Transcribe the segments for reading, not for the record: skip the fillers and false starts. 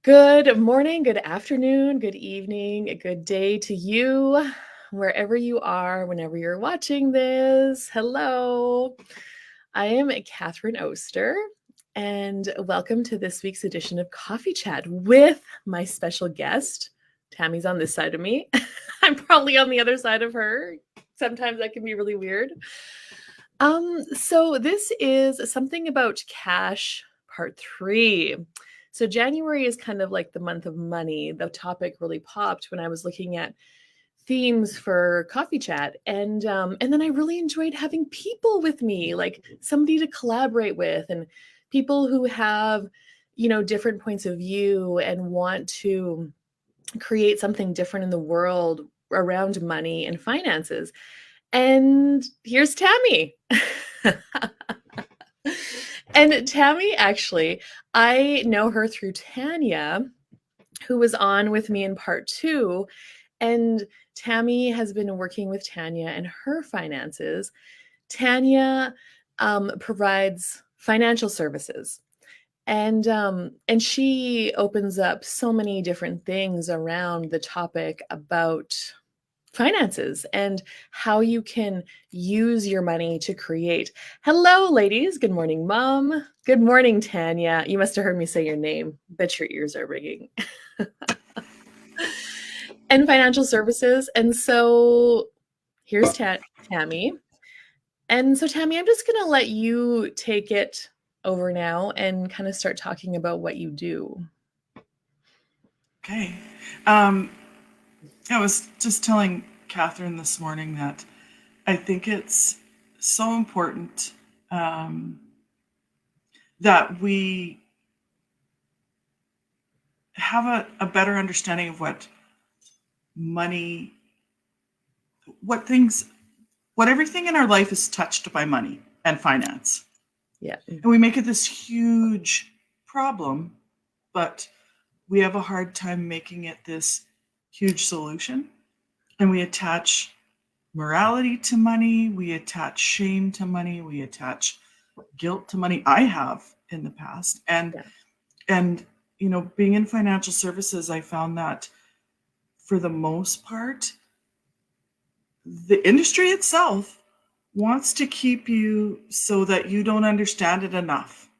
Good morning, good afternoon, good evening, a good day to you, wherever you are, whenever you're watching this. Hello. I am Catherine Oster, and welcome to this week's edition of Coffee Chat with my special guest. Tammy's on this side of me. I'm probably on the other side of her. Sometimes that can be really weird. So this is something about cash part 3. So January is kind of like the month of money. The topic really popped when I was looking at themes for coffee chat, and then I really enjoyed having people with me, like somebody to collaborate with, and people who have, different points of view and want to create something different in the world around money and finances. And here's Tammy. And Tammy, actually, I know her through Tanya, who was on with me in part 2. And Tammy has been working with Tanya and her finances. Tanya provides financial services. And she opens up so many different things around the topic about finances and how you can use your money to create. Hello, ladies. Good morning, Mom. Good morning, Tanya. You must have heard me say your name. Bet your ears are ringing. And financial services. And so here's Tammy. And so, Tammy, I'm just going to let you take it over now and kind of start talking about what you do. Okay. I was just telling Catherine this morning that I think it's so important that we have a better understanding of what money, what everything in our life is touched by money and finance. Yeah. And we make it this huge problem, but we have a hard time making it this huge solution. And we attach morality to money, we attach shame to money, we attach guilt to money. I have in the past. And being in financial services, I found that for the most part, the industry itself wants to keep you so that you don't understand it enough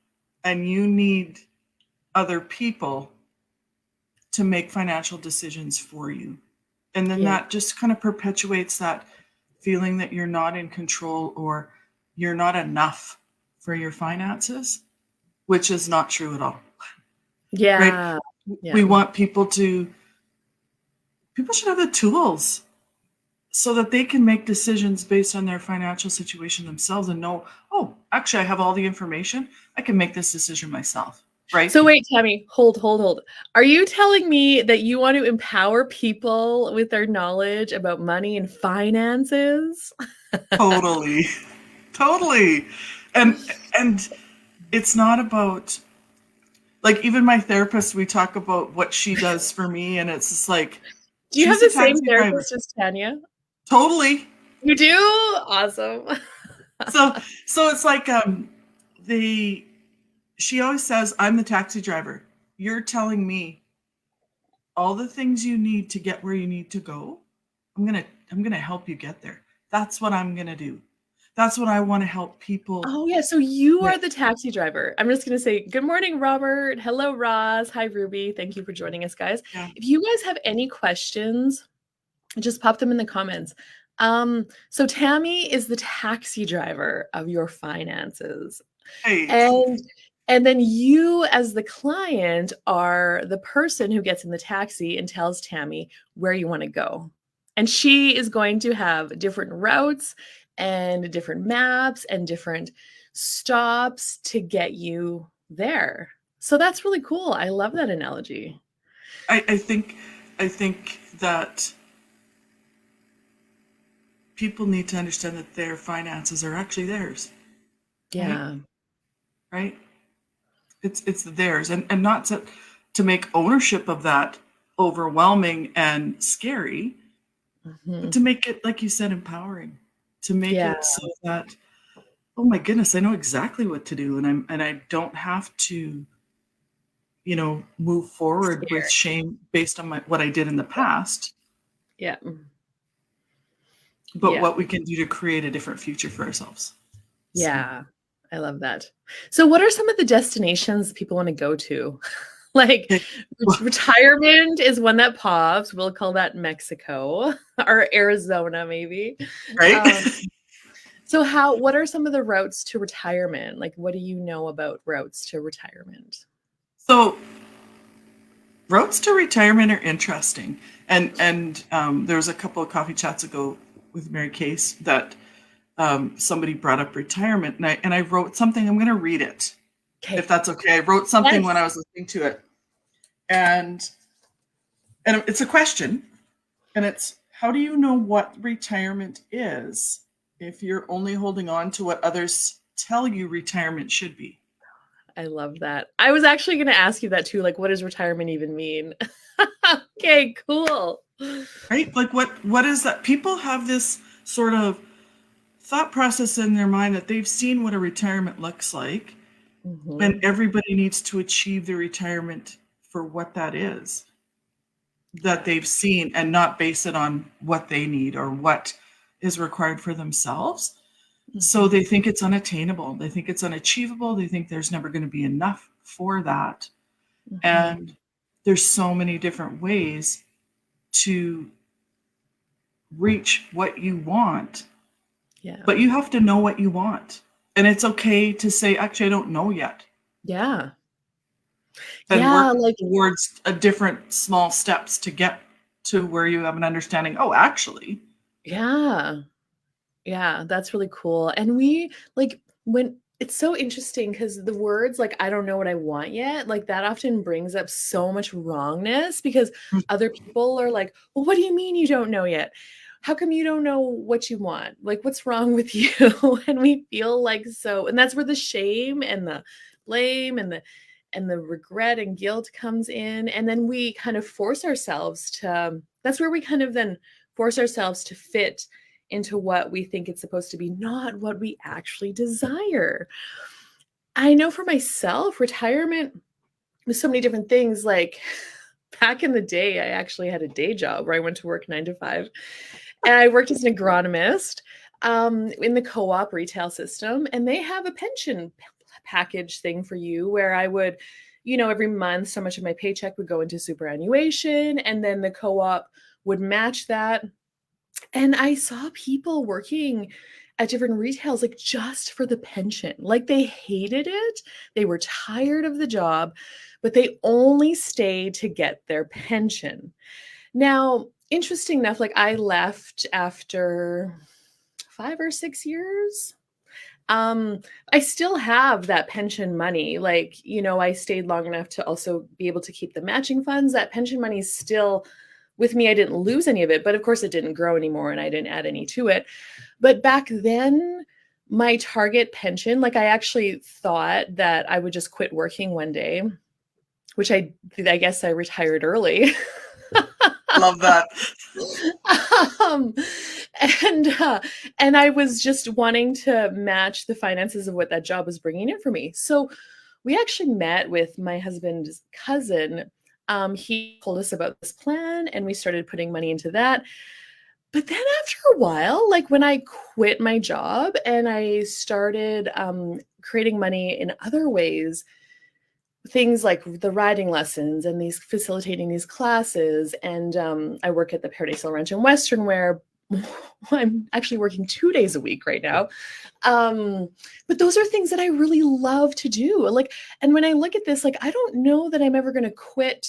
and you need other people to make financial decisions for you. And then that just kind of perpetuates that feeling that you're not in control or you're not enough for your finances, which is not true at all. Yeah. Right? Yeah. We want people should have the tools so that they can make decisions based on their financial situation themselves and know, oh, actually, I have all the information. I can make this decision myself. Right? So wait, Tammy, hold. Are you telling me that you want to empower people with their knowledge about money and finances? Totally. Totally. And it's not about, like, even my therapist, we talk about what she does for me, and it's just like, Do you have she's the a same taxi driver. therapist as Tanya? Totally. You do? Awesome. So it's like she always says, I'm the taxi driver. You're telling me all the things you need to get where you need to go. I'm gonna help you get there. That's what I'm gonna do. That's what I want to help people. Oh, yeah. So you with. are the taxi driver. I'm just going to say, good morning, Robert. Hello, Roz. Hi, Ruby. Thank you for joining us, guys. Yeah. If you guys have any questions, just pop them in the comments. So Tammy is the taxi driver of your finances. Hey. And then you, as the client, are the person who gets in the taxi and tells Tammy where you want to go. And she is going to have different routes and different maps and different stops to get you there. So that's really cool. I love that analogy. I think that people need to understand that their finances are actually theirs. Yeah. Right? It's theirs, and not to make ownership of that overwhelming and scary, but to make it, like you said, empowering. To make it so that, oh my goodness, I know exactly what to do, and I don't have to, move forward with Scared. shame based on what I did in the past, Yeah. but Yeah. what we can do to create a different future for ourselves. So, Yeah. I love that. So what are some of the destinations people want to go to? Like okay. Well, retirement is one that pops. We'll call that Mexico or Arizona, maybe. right? Um, so what are some of the routes to retirement? Like, what do you know about routes to retirement? So roads to retirement are interesting, and there was a couple of coffee chats ago with Mary Case that somebody brought up retirement, and I wrote something. I'm going to read it if Okay. that's okay. I wrote something when I Yes. was listening to it, and it's a question, and it's, how do you know what retirement is if you're only holding on to what others tell you retirement should be? I love that. I was actually going to ask you that too. Like, what does retirement even mean? Okay, cool. Right? Like what is that? People have this sort of thought process in their mind that they've seen what a retirement looks like, and Hmm. everybody needs to achieve their retirement for what that is that Yeah. they've seen, and not base it on what they need or what is required for themselves. So Hmm. they think it's unattainable, they think it's unachievable, they think there's never going to be enough for that. Hmm. And there's so many different ways to reach what you want, Yeah. but you have to know what you want. And it's okay to say, actually, I don't know yet, Yeah. and Yeah. work Like, towards a different small steps to get to where you have an understanding. Oh, actually, yeah. Yeah, that's really cool. And we like when it's so interesting because the words like I don't know what I want yet, like that often brings up so much wrongness because other people are like, "Well, what do you mean you don't know yet? How come you don't know what you want? Like what's wrong with you?" And we feel like so and that's where the shame and the blame and the regret and guilt comes in and then we kind of force ourselves to that's where we kind of then force ourselves to fit into what we think it's supposed to be, not what we actually desire. I know for myself, retirement was so many different things. Like back in the day, I actually had a day job where I went to work 9 to 5, and I worked as an agronomist in the co op retail system. And they have a pension package thing for you where I would, every month, so much of my paycheck would go into superannuation, and then the co op would match that and I saw people working at different retails, like, just for the pension. Like, they hated it, they were tired of the job, but they only stayed to get their pension. Now, interesting enough, like, I left after 5 or 6 years. Um, I still have that pension money, like, I stayed long enough to also be able to keep the matching funds. That pension money is still with me. I didn't lose any of it, but of course it didn't grow anymore and I didn't add any to it. But back then, my target pension, like I actually thought that I would just quit working one day, which I guess I retired early. love that. um, and and I was just wanting to match the finances of what that job was bringing in for me. So we actually met with my husband's cousin. He told us about this plan, and we started putting money into that. But then after a while, like when I quit my job and I started creating money in other ways, things like the riding lessons and these facilitating these classes, and I work at the Paradise Ranch in Western, where I'm actually working 2 days a week right now. Um, but those are things that I really love to do. Like, and when I look at this, like, I don't know that I'm ever going to quit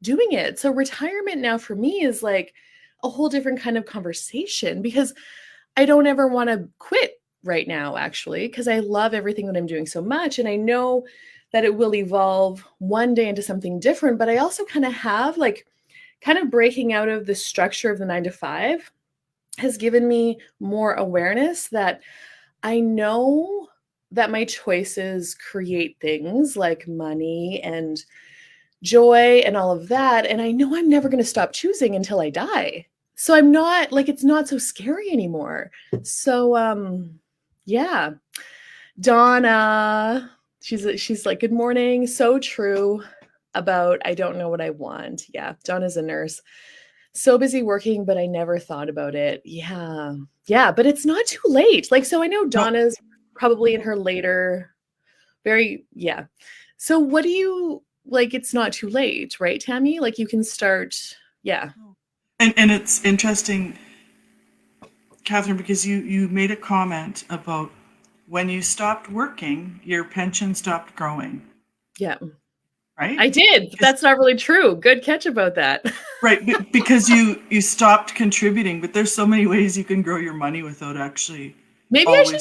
doing it. So retirement now for me is like a whole different kind of conversation because I don't ever want to quit right now, actually, because I love everything that I'm doing so much. And I know that it will evolve one day into something different. But I also kind of have like, kind of breaking out of the structure of the 9 to 5 has given me more awareness that I know that my choices create things like money and joy and all of that. And I know I'm never going to stop choosing until I die. So I'm not like, it's not so scary anymore. So, yeah, Donna. She's like, good morning. So true about I don't know what I want. Yeah, Donna's a nurse. So busy working, but I never thought about it. Yeah. Yeah, but it's not too late. Like, so I know No, Donna's probably in her later, very, yeah. So what do you like? It's not too late, right, Tammy? Like you can start, yeah. no. And it's interesting, Catherine, because you made a comment about when you stopped working, your pension stopped growing, Yeah. right? I did. But Because that's not really true. Good catch about that. right, because you stopped contributing, but there's so many ways you can grow your money without actually Maybe I should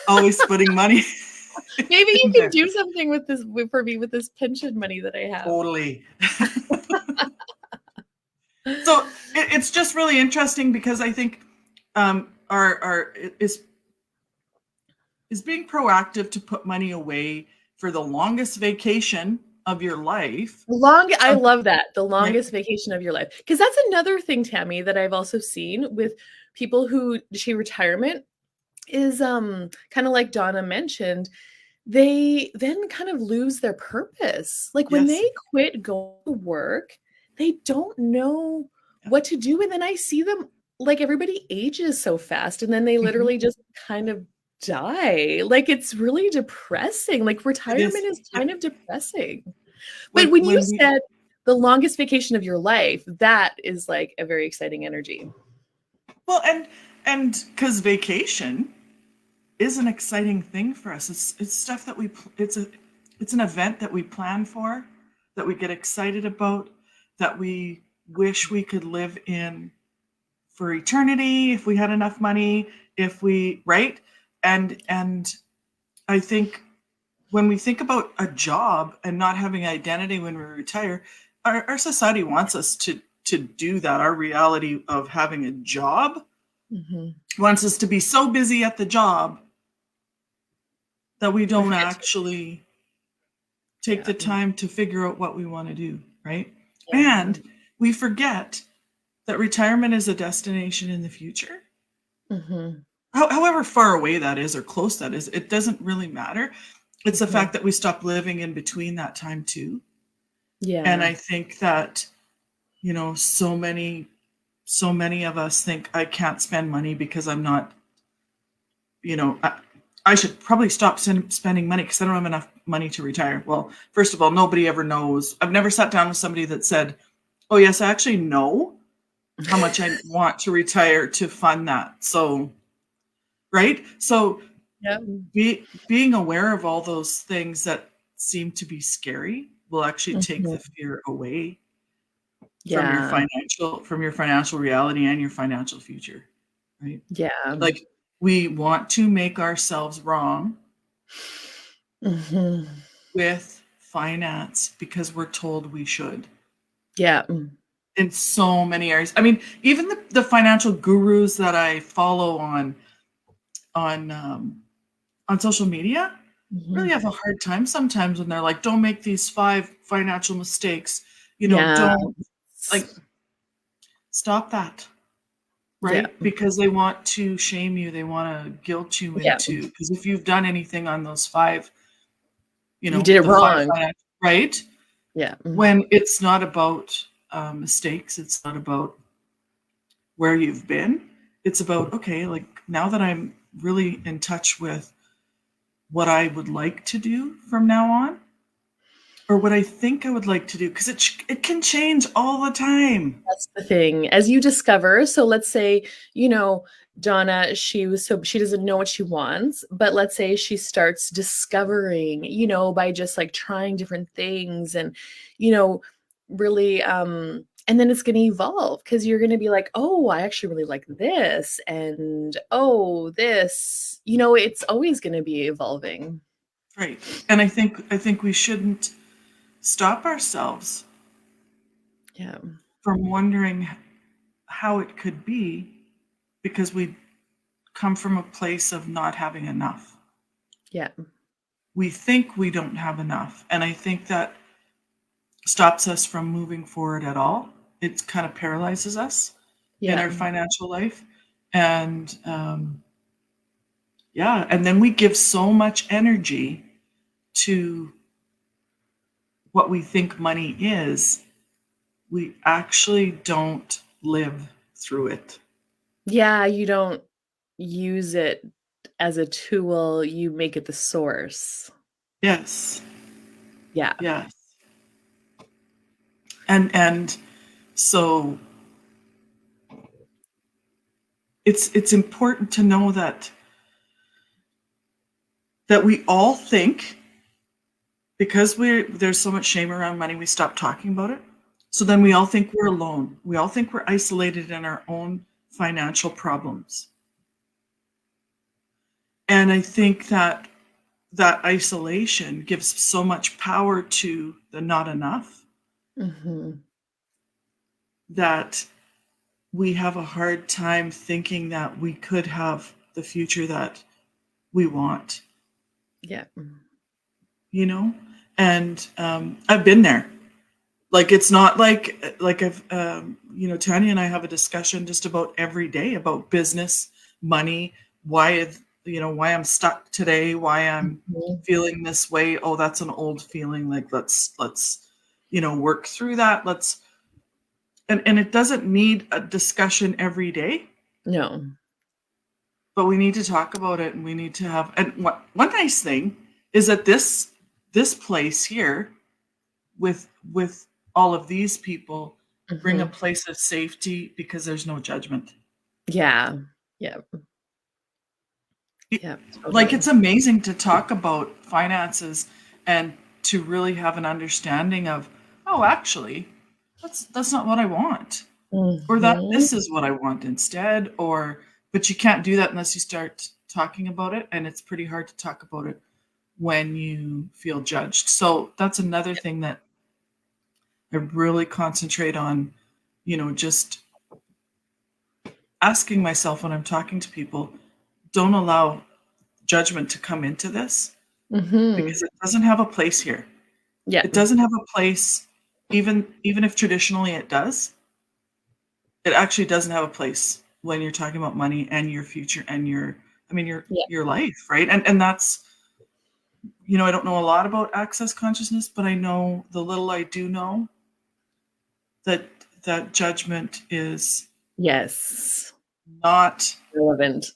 always talk putting to you. money Maybe you in can there. do something with this for me with this pension money that I have. Totally. So it's just really interesting because I think our is being proactive to put money away for the longest vacation of your life. I Um, love that. The right? longest vacation of your life. Because that's another thing, Tammy, that I've also seen with people who achieve retirement is kind of like Donna mentioned, they then kind of lose their purpose. Like when Yes. they quit going to work, they don't know Yeah. what to do. And then I see them like everybody ages so fast and then they Mhm. literally just kind of die. Like it's really depressing. Like It is. retirement is Yeah. kind of depressing. But When when you when we said the longest vacation of your life, that is like a very exciting energy. well and because vacation is an exciting thing for us. It's stuff that it's an event that we plan for, that we get excited about, that we wish we could live in for eternity if we had enough money, if we right and I think when we think about a job and not having identity when we retire, our society wants us to do that. Our reality of having a job Mhm. wants us to be so busy at the job that we We don't forget to, actually take yeah, the time to figure out what we want to do, right? yeah. And we forget that retirement is a destination in the future. Mhm. However far away that is or close that is, it doesn't really matter. It's the Mhm. fact that we stop living in between that time too. And Yeah. I think that, so many of us think I can't spend money because I'm not, I should probably stop spending money because I don't have enough money to retire. Well, first of all, nobody ever knows. I've never sat down with somebody that said, oh, yes, I actually know how much I want to retire to fund that. So, right? So, Yeah. being aware of all those things that seem to be scary will actually take the Mhm. fear away Yeah. from your financial reality and your financial future, right? Yeah. Like we want to make ourselves wrong Mhm. with finance because we're told we should Yeah. in so many areas. I mean, even the financial gurus that I follow on um, on social media really Mhm. have a hard time sometimes when they're like, "Don't make these 5 financial mistakes." Yeah. Don't like stop that, Yeah. right? Because they want to shame you, they want to guilt you Yeah. into. Because if you've done anything on those five, You did it the five wrong. financial, right? Yeah. When it's not about mistakes, it's not about where you've been. It's about, okay, like now that I'm really in touch with what I would like to do from now on, or what I think I would like to do, because it can change all the time. That's the thing. As you discover, so let's say, you know, Donna, she doesn't know what she wants, but let's say she starts discovering, by just like trying different things and, you know, really and then it's going to evolve because you're going to be like, "Oh, I actually really like this." And, "Oh, this." It's always going to be evolving. Right. And I think we shouldn't stop ourselves Yeah. from wondering how it could be because we come from a place of not having enough. Yeah. We think we don't have enough. And I think that stops us from moving forward at all. It kind of paralyzes us in Yeah. our financial life. And yeah, and then we give so much energy to what we think money is, we actually don't live through it. Yeah, you don't use it as a tool, you make it the source. Yes. Yeah. Yes. And so it's important to know that we all think, because there's so much shame around money, we stop talking about it. So then we all think we're alone. We all think we're isolated in our own financial problems. And I think that isolation gives so much power to the not enough Mhm. that we have a hard time thinking that we could have the future that we want, Yeah. you know? And I've been there. Like, it's not like I've Tanya and I have a discussion just about every day about business, money, why I'm stuck today, why I'm Mhm. feeling this way. Oh, that's an old feeling. Like, let's work through that. And it doesn't need a discussion every day, No. but we need to talk about it, and we need to have. And one nice thing is that this place here, with all of these people, bring a Mhm. place of safety because there's no judgment. Yeah. Yeah. It- Yeah, like, totally. it's amazing to talk about finances and to really have an understanding of, oh, actually, that's not what I want, or that Mhm. this is what I want instead, or but you can't do that unless you start talking about it, and it's pretty hard to talk about it when you feel judged. So that's another thing that I really concentrate on, just asking myself when I'm talking to people, don't allow judgment to come into this, Mhm. because it doesn't have a place here. Yeah. It doesn't have a place, even if traditionally it does. It actually doesn't have a place when you're talking about money and your future and your Yeah. your life, right? And that's, I don't know a lot about access consciousness, but I know the little I do know, that that judgment is Yes. not Relevant.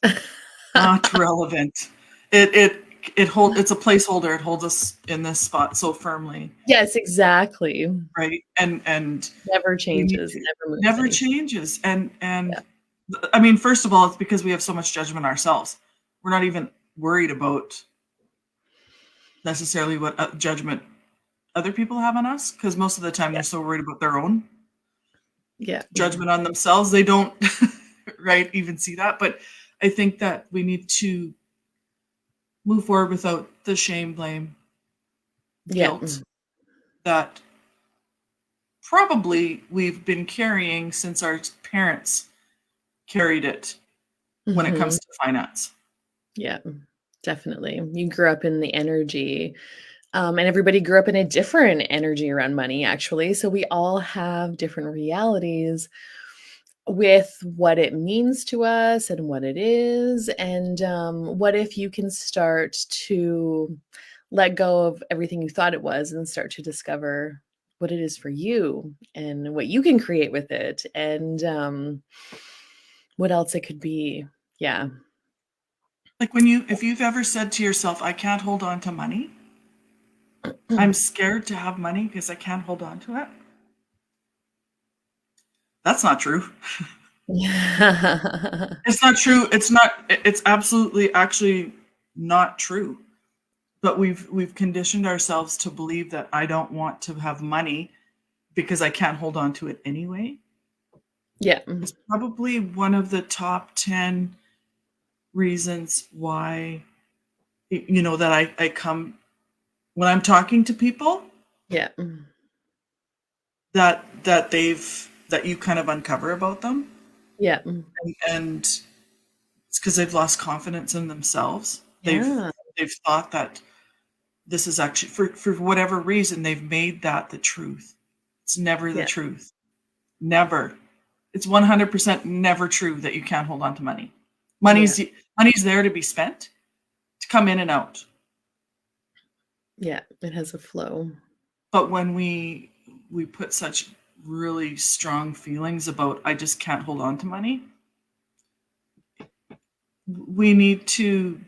not relevant. It's a placeholder. It holds us in this spot so firmly, Yes, exactly. right? And Never we need changes, to, never moves never anything. changes. Yeah. And I mean, first of all, it's because we have so much judgment ourselves. We're not even worried about necessarily what judgment other people have on us, because most of the time Yeah. they're so worried about their own Yeah. judgment on themselves, they don't right even see that. But I think that we need to move forward without the shame, blame, Yeah. guilt that probably we've been carrying since our parents carried it when it Mhm. comes to finance. Yeah. Definitely. You grew up in the energy, and everybody grew up in a different energy around money, actually. So we all have different realities with what it means to us and what it is. And what if you can start to let go of everything you thought it was and start to discover what it is for you and what you can create with it and what else it could be. Yeah. Like, if you've ever said to yourself, I can't hold on to money, I'm scared to have money because I can't hold on to it. That's not true. Yeah. It's not true. It's absolutely actually not true. But we've conditioned ourselves to believe that I don't want to have money because I can't hold on to it anyway. Yeah. It's probably one of the top 10 reasons why, that I come when I'm talking to people, Yeah. that you kind of uncover about them. Yeah. And it's because they've lost confidence in themselves. Yeah. They've thought that this is actually, for whatever reason, they've made that the truth. It's never the Yeah. truth. Never. It's 100% never true that you can't hold on to money. Yeah. Money's money's there to be spent, to come in and out. Yeah, it has a flow. But when we put such really strong feelings about I just can't hold on to money, we need to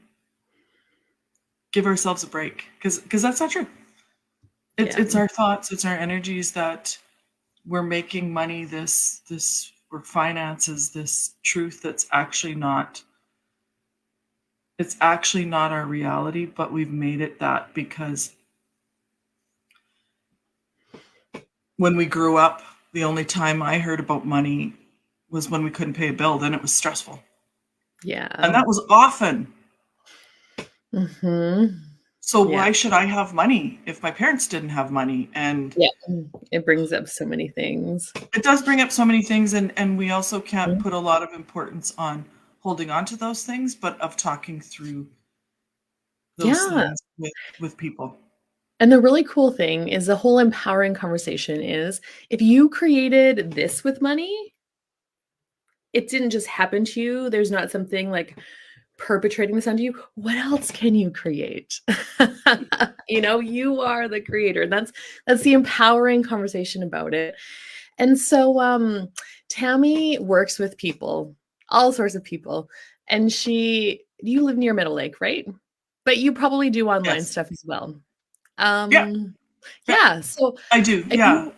give ourselves a break because that's not true. It's Yeah. it's our thoughts, it's our energies that we're making money this or finances this truth that's actually not, it's actually not our reality, but we've made it that because when we grew up, the only time I heard about money was when we couldn't pay a bill, then it was stressful. Yeah. And that was often. Mhm. So Yeah. why should I have money if my parents didn't have money? And Yeah. It brings up so many things. it does bring up so many things, and we also can't Mhm. put a lot of importance on holding on to those things, but of talking through those Yeah. things with people. And the really cool thing is the whole empowering conversation is if you created this with money, it didn't just happen to you. There's not something like perpetrating this onto you. What else can you create? You are the creator. That's the empowering conversation about it. And so Tammy works with people, all sorts of people. And you live near Middle Lake, right? But you probably do online Yes. stuff as well. Yeah. Um, Yeah. yeah. So I do. if Yeah. you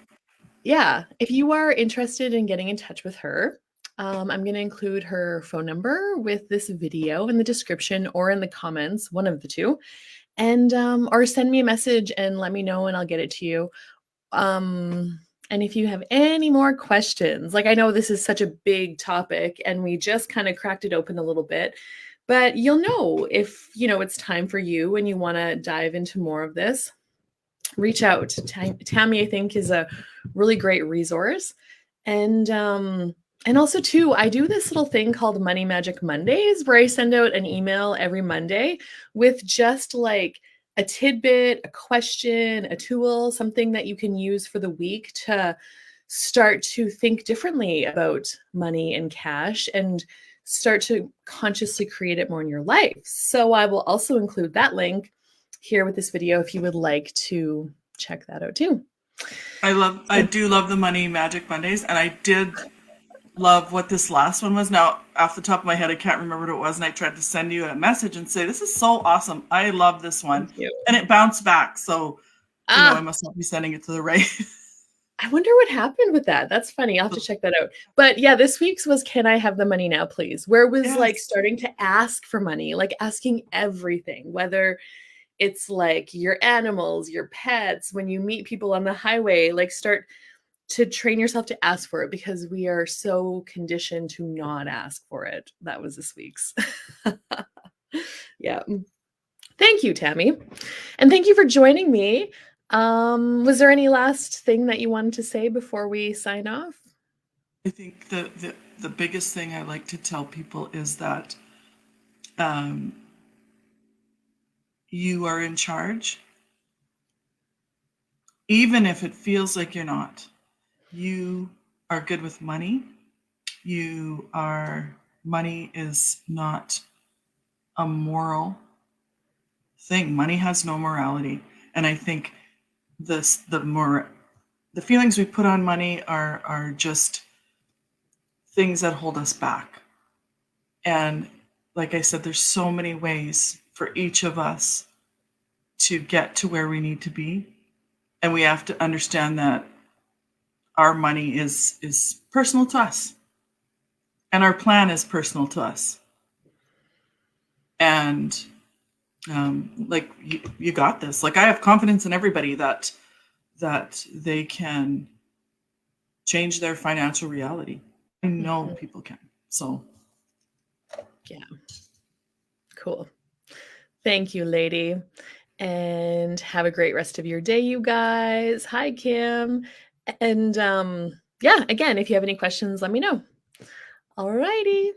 yeah, if you are interested in getting in touch with her, I'm going to include her phone number with this video in the description or in the comments, one of the two, and or send me a message and let me know, and I'll get it to you. And if you have any more questions, like I know this is such a big topic, and we just kind of cracked it open a little bit, but you'll know if it's time for you and you want to dive into more of this. Reach out. Tammy, I think, is a really great resource. And also too, I do this little thing called Money Magic Mondays where I send out an email every Monday with just like a tidbit, a question, a tool, something that you can use for the week to start to think differently about money and cash and start to consciously create it more in your life. So I will also include that link here with this video if you would like to check that out too. I So, do love the Money Magic Mondays, and I did love what this last one was. Now, off the top of my head, I can't remember what it was, and I tried to send you a message and say, "This is so awesome! I love this thank one," you. and it bounced back. So, I Ah, must not be sending it to the right. I wonder what happened with that. That's funny. I'll have to check that out. But yeah, this week's was Can I Have the Money Now, Please? Where it was like Yes. starting to ask for money, like asking everything, whether it's like your animals, your pets, when you meet people on the highway, like start to train yourself to ask for it because we are so conditioned to not ask for it. That was this week's. Yeah. Thank you, Tammy. And thank you for joining me. Was there any last thing that you wanted to say before we sign off? I think the biggest thing I like to tell people is that um, you are in charge, even if it feels like you're not. You are good with money. Money is not a moral thing. Money has no morality. And I think this, the feelings we put on money are just things that hold us back. And like I said, there's so many ways for each of us to get to where we need to be. And we have to understand that our money is personal to us. And our plan is personal to us. And like you got this. Like I have confidence in everybody that they can change their financial reality. I know Mhm. people can. So Yeah, cool. Thank you, lady. And have a great rest of your day, you guys. Hi, Kim. And yeah, again, if you have any questions, let me know. All righty.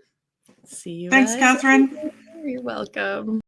See you thanks, guys Catherine. later. You're welcome.